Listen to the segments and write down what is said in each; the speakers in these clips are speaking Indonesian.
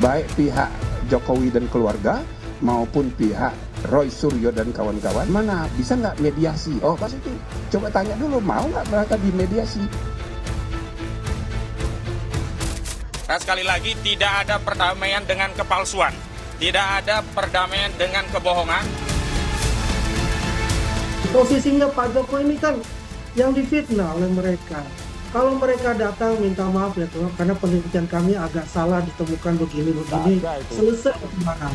baik pihak Jokowi dan keluarga maupun pihak Roy Suryo dan kawan-kawan, mana bisa nggak mediasi? Oh pas itu coba tanya dulu, mau nggak mereka dimediasi? Nah, sekali lagi tidak ada perdamaian dengan kepalsuan, tidak ada perdamaian dengan kebohongan. Posisinya Pak Jokowi ini kan yang difitnah oleh mereka. Kalau mereka datang minta maaf ya Tuhan, karena penelitian kami agak salah ditemukan begini-begini, selesai perkembangan.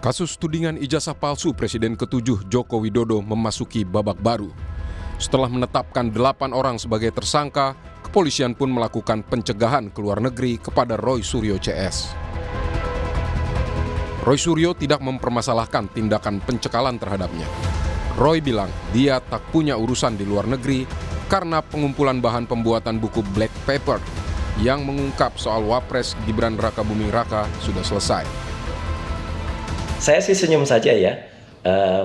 Kasus tudingan ijazah palsu Presiden ke-7 Joko Widodo memasuki babak baru. Setelah menetapkan 8 orang sebagai tersangka, kepolisian pun melakukan pencegahan ke luar negeri kepada Roy Suryo CS. Roy Suryo tidak mempermasalahkan tindakan pencekalan terhadapnya. Roy bilang dia tak punya urusan di luar negeri karena pengumpulan bahan pembuatan buku Black Paper yang mengungkap soal Wapres Gibran Rakabuming Raka sudah selesai. Saya sih senyum saja ya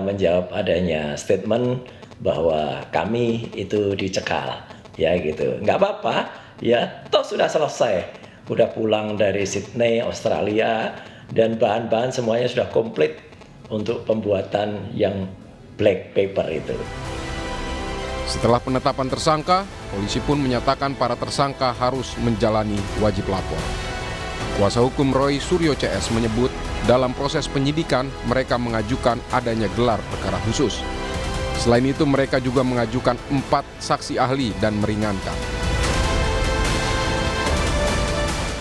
menjawab adanya statement bahwa kami itu dicekal ya gitu. Nggak apa-apa ya, toh sudah selesai. Udah pulang dari Sydney, Australia, dan bahan-bahan semuanya sudah komplit untuk pembuatan yang black paper itu. Setelah penetapan tersangka, polisi pun menyatakan para tersangka harus menjalani wajib lapor. Kuasa hukum Roy Suryo CS menyebut dalam proses penyidikan mereka mengajukan adanya gelar perkara khusus. Selain itu mereka juga mengajukan 4 saksi ahli dan meringankan.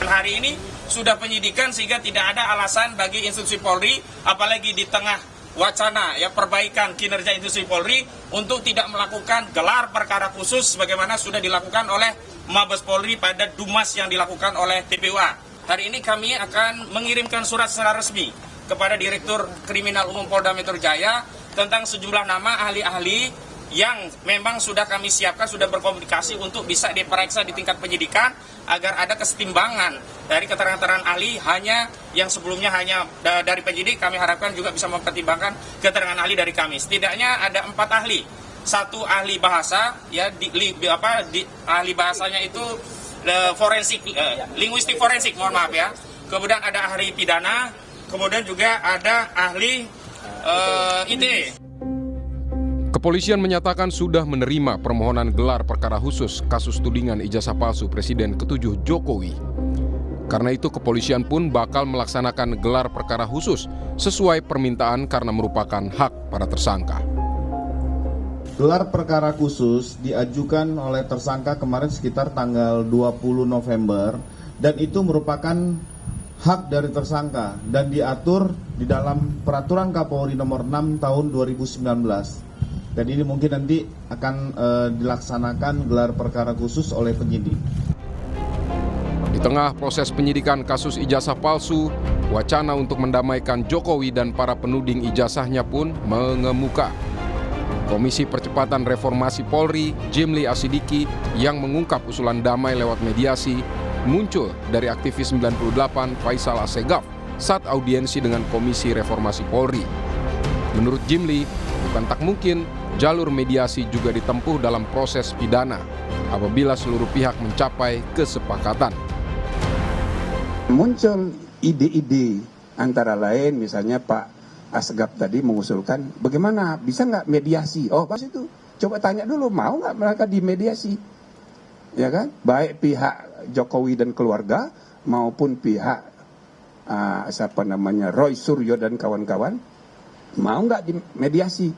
Hari ini sudah penyidikan sehingga tidak ada alasan bagi institusi Polri, apalagi di tengah wacana ya perbaikan kinerja institusi Polri, untuk tidak melakukan gelar perkara khusus sebagaimana sudah dilakukan oleh Mabes Polri pada Dumas yang dilakukan oleh TPUA. Hari ini kami akan mengirimkan surat secara resmi kepada Direktur Kriminal Umum Polda Metro Jaya tentang sejumlah nama ahli-ahli yang memang sudah kami siapkan, sudah berkomunikasi untuk bisa diperiksa di tingkat penyidikan agar ada kesetimbangan dari keterangan ahli hanya yang sebelumnya hanya dari penyidik. Kami harapkan juga bisa mempertimbangkan keterangan ahli dari kami. Setidaknya ada 4 ahli. 1 ahli bahasa, ya ahli bahasanya itu forensik, linguistik forensik, mohon maaf ya. Kemudian ada ahli pidana, kemudian juga ada ahli ITE. Kepolisian menyatakan sudah menerima permohonan gelar perkara khusus kasus tudingan ijazah palsu Presiden ke-7 Jokowi. Karena itu kepolisian pun bakal melaksanakan gelar perkara khusus sesuai permintaan karena merupakan hak para tersangka. Gelar perkara khusus diajukan oleh tersangka kemarin sekitar tanggal 20 November dan itu merupakan hak dari tersangka dan diatur di dalam Peraturan Kapolri nomor 6 tahun 2019. Dan ini mungkin nanti akan dilaksanakan gelar perkara khusus oleh penyidik. Di tengah proses penyidikan kasus ijazah palsu, wacana untuk mendamaikan Jokowi dan para penuding ijazahnya pun mengemuka. Komisi Percepatan Reformasi Polri, Jimli Asidiki, yang mengungkap usulan damai lewat mediasi, muncul dari aktivis 98 Faisal Assegaf saat audiensi dengan Komisi Reformasi Polri. Menurut Jimli, bukan tak mungkin jalur mediasi juga ditempuh dalam proses pidana apabila seluruh pihak mencapai kesepakatan. Muncul ide-ide antara lain misalnya Pak Assegaf tadi mengusulkan bagaimana bisa nggak mediasi? Oh pas itu coba tanya dulu, mau nggak mereka dimediasi? Ya kan? Baik pihak Jokowi dan keluarga maupun pihak Roy Suryo dan kawan-kawan mau nggak dimediasi?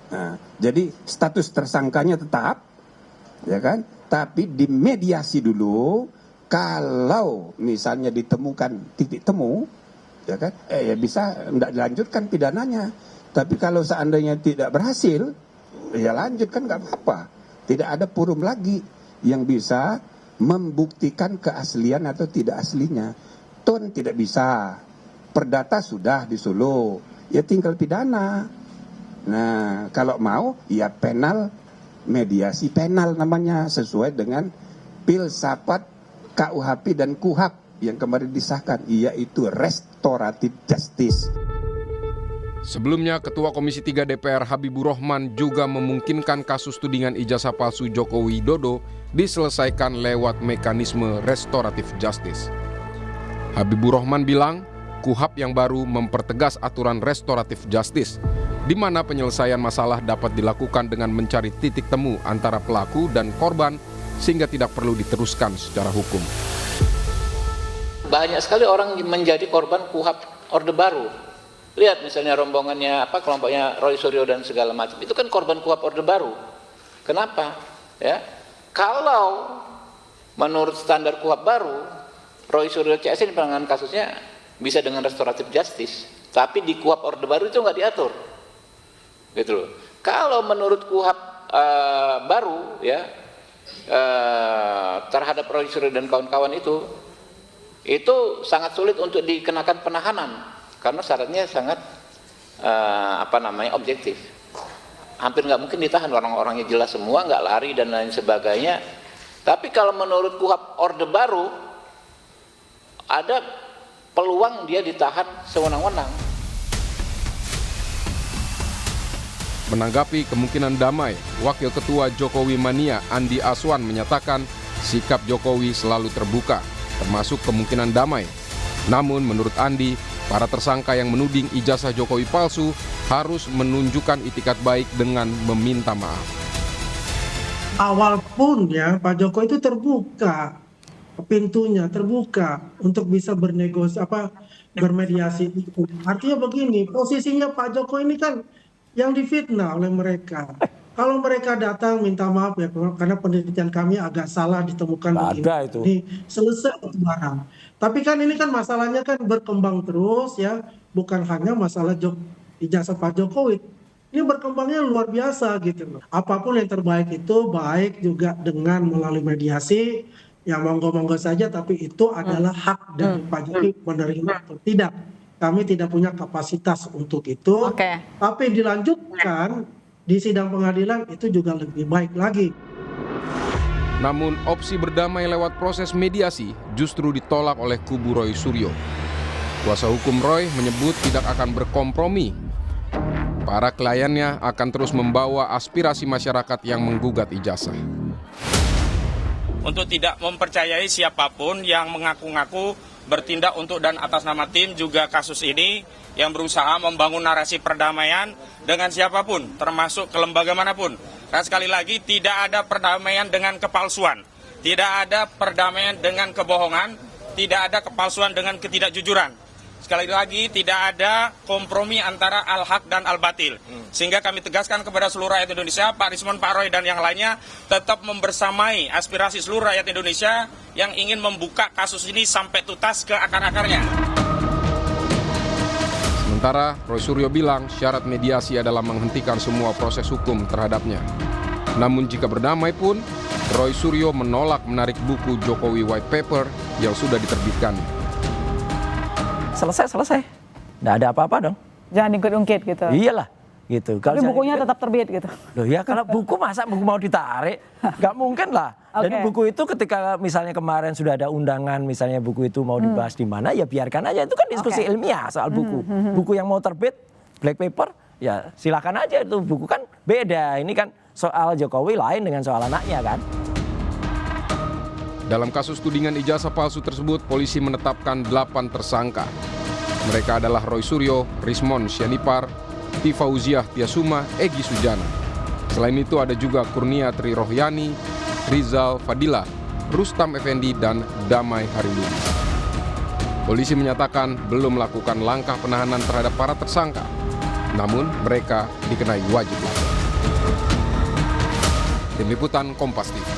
Nah, jadi status tersangkanya tetap, ya kan? Tapi dimediasi dulu. Kalau misalnya ditemukan titik temu, ya kan? Ya bisa tidak dilanjutkan pidananya. Tapi kalau seandainya tidak berhasil, ya lanjutkan nggak apa-apa. Tidak ada forum lagi yang bisa membuktikan keaslian atau tidak aslinya. Ton tidak bisa. Perdata sudah di Solo, ya tinggal pidana. Nah, kalau mau ya penal, mediasi penal namanya sesuai dengan Filsafat KUHP dan KUHAP yang kemarin disahkan, yaitu restoratif justice. Sebelumnya, Ketua Komisi 3 DPR Habibur Rahman juga memungkinkan kasus tudingan ijazah palsu Joko Widodo diselesaikan lewat mekanisme restoratif justice. Habibur Rahman bilang, KUHP yang baru mempertegas aturan restoratif justice, di mana penyelesaian masalah dapat dilakukan dengan mencari titik temu antara pelaku dan korban sehingga tidak perlu diteruskan secara hukum. Banyak sekali orang menjadi korban KUHP Orde Baru. Lihat misalnya rombongannya kelompoknya Roy Suryo dan segala macam. Itu kan korban KUHP Orde Baru. Kenapa? Ya. Kalau menurut standar KUHP baru, Roy Suryo CS ini penanganan kasusnya bisa dengan restoratif justice. Tapi di KUHP Orde Baru itu nggak diatur. Gitu loh. Kalau menurut KUHP baru ya terhadap Roy Suryo dan kawan-kawan itu sangat sulit untuk dikenakan penahanan karena syaratnya sangat objektif. Hampir nggak mungkin ditahan, orang-orangnya jelas semua, nggak lari dan lain sebagainya. Tapi kalau menurut KUHP Orde Baru ada peluang dia ditahan sewenang-wenang. Menanggapi kemungkinan damai, Wakil Ketua Jokowi Mania Andi Aswan menyatakan sikap Jokowi selalu terbuka, termasuk kemungkinan damai. Namun menurut Andi, para tersangka yang menuding ijazah Jokowi palsu harus menunjukkan itikat baik dengan meminta maaf. Awal pun ya Pak Jokowi itu terbuka, pintunya terbuka untuk bisa bermediasi. Artinya begini, posisinya Pak Jokowi ini kan yang difitnah oleh mereka. Kalau mereka datang minta maaf ya karena penelitian kami agak salah ditemukan begini, selesai itu barang. Tapi kan ini kan masalahnya kan berkembang terus ya, bukan hanya masalah ijazah Pak Jokowi. Ini berkembangnya luar biasa gitu. Apapun yang terbaik itu baik juga dengan melalui mediasi, ya monggo-monggo saja, tapi itu adalah hak dari Pak Jokowi menerima atau tidak. Kami tidak punya kapasitas untuk itu. Tapi dilanjutkan di sidang pengadilan itu juga lebih baik lagi. Namun opsi berdamai lewat proses mediasi justru ditolak oleh kubu Roy Suryo. Kuasa hukum Roy menyebut tidak akan berkompromi. Para kliennya akan terus membawa aspirasi masyarakat yang menggugat ijazah. Untuk tidak mempercayai siapapun yang mengaku-ngaku bertindak untuk dan atas nama tim juga kasus ini yang berusaha membangun narasi perdamaian dengan siapapun, termasuk ke lembaga manapun. Dan sekali lagi, tidak ada perdamaian dengan kepalsuan, tidak ada perdamaian dengan kebohongan, tidak ada kepalsuan dengan ketidakjujuran. Sekali lagi, tidak ada kompromi antara al-haq dan al-batil. Sehingga kami tegaskan kepada seluruh rakyat Indonesia, Pak Rismon, Pak Roy, dan yang lainnya tetap membersamai aspirasi seluruh rakyat Indonesia yang ingin membuka kasus ini sampai tuntas ke akar-akarnya. Sementara Roy Suryo bilang syarat mediasi adalah menghentikan semua proses hukum terhadapnya. Namun jika berdamai pun, Roy Suryo menolak menarik buku Jokowi White Paper yang sudah diterbitkan. Selesai. Nggak ada apa-apa dong. Jangan ikut-ungkit gitu. Iyalah. Gitu. Tapi bukunya tetap terbit gitu. Loh ya, kalau buku masa buku mau ditarik? Nggak mungkin lah. Dan buku itu ketika misalnya kemarin sudah ada undangan, misalnya buku itu mau dibahas di mana, ya biarkan aja. Itu kan diskusi ilmiah soal buku. Buku yang mau terbit, black paper, ya silakan aja. Itu buku kan beda. Ini kan soal Jokowi lain dengan soal anaknya kan. Dalam kasus tudingan ijazah palsu tersebut, polisi menetapkan 8 tersangka. Mereka adalah Roy Suryo, Rismon Sianipar, Tifauziah Tiasuma, Egy Sujana. Selain itu ada juga Kurnia Tri Rohyani, Rizal Fadila, Rustam Effendi, dan Damai Hariludi. Polisi menyatakan belum melakukan langkah penahanan terhadap para tersangka, namun mereka dikenai wajib lapor. Tim Liputan Kompas TV.